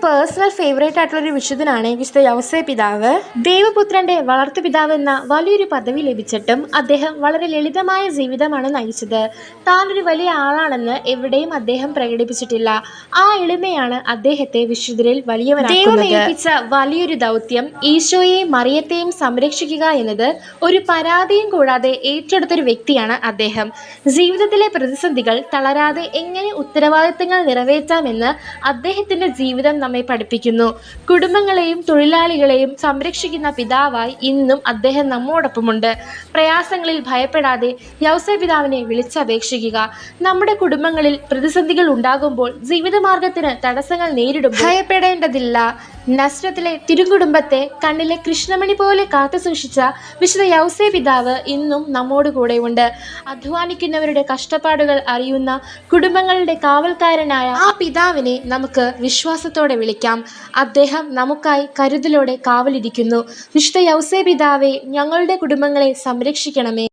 Personal favourite ആയിട്ടുള്ളൊരു വിശുദ്ധനാണ് വിശുദ്ധ യൗസേ പിതാവ്. ദൈവപുത്രന്റെ വളർത്തുപിതാവ് എന്ന വലിയൊരു പദവി ലഭിച്ചിട്ടും അദ്ദേഹം വളരെ ലളിതമായ ജീവിതമാണ് നയിച്ചത്. താനൊരു വലിയ ആളാണെന്ന് എവിടെയും അദ്ദേഹം പ്രകടിപ്പിച്ചിട്ടില്ല. ആ എളിമയാണ് അദ്ദേഹത്തെ വിശുദ്ധരിൽ വലിയവനാക്കുന്നത്. ദൈവം ഏൽപ്പിച്ച വലിയൊരു ദൗത്യം ഈശോയെയും മറിയത്തെയും സംരക്ഷിക്കുക എന്നത് ഒരു പരാതിയും കൂടാതെ ഏറ്റെടുത്തൊരു വ്യക്തിയാണ് അദ്ദേഹം. ജീവിതത്തിലെ പ്രതിസന്ധികൾ തളരാതെ എങ്ങനെ ഉത്തരവാദിത്തങ്ങൾ നിറവേറ്റാമെന്ന് അദ്ദേഹത്തിന്റെ ജീവിതം നമ്മെ പഠിപ്പിക്കുന്നു. കുടുംബങ്ങളെയും തൊഴിലാളികളെയും സംരക്ഷിക്കുന്ന പിതാവായി ഇന്നും അദ്ദേഹം നമ്മോടൊപ്പമുണ്ട്. പ്രയാസങ്ങളിൽ ഭയപ്പെടാതെ യൗസേ പിതാവിനെ വിളിച്ചപേക്ഷിക്കുക. നമ്മുടെ കുടുംബങ്ങളിൽ പ്രതിസന്ധികൾ ഉണ്ടാകുമ്പോൾ, ജീവിതമാർഗത്തിന് തടസ്സങ്ങൾ നേരിടുമ്പോൾ ഭയപ്പെടേണ്ടതില്ല. നസ്രത്തിലെ തിരുകുടുംബത്തെ കണ്ണിലെ കൃഷ്ണമണി പോലെ കാത്തുസൂക്ഷിച്ച വിശുദ്ധ യൗസേ പിതാവ് ഇന്നും നമ്മോട് കൂടെയുണ്ട്. അധ്വാനിക്കുന്നവരുടെ കഷ്ടപ്പാടുകൾ അറിയുന്ന കുടുംബങ്ങളുടെ കാവൽക്കാരനായ ആ പിതാവിനെ നമുക്ക് വിശ്വാസത്തോടെ വിളിക്കാം. അദ്ദേഹം നമുക്കായി കരുതലോടെ കാവലിരിക്കുന്നു. വിശുദ്ധ യൗസേ പിതാവേ, ഞങ്ങളുടെ കുടുംബങ്ങളെ സംരക്ഷിക്കണമേ.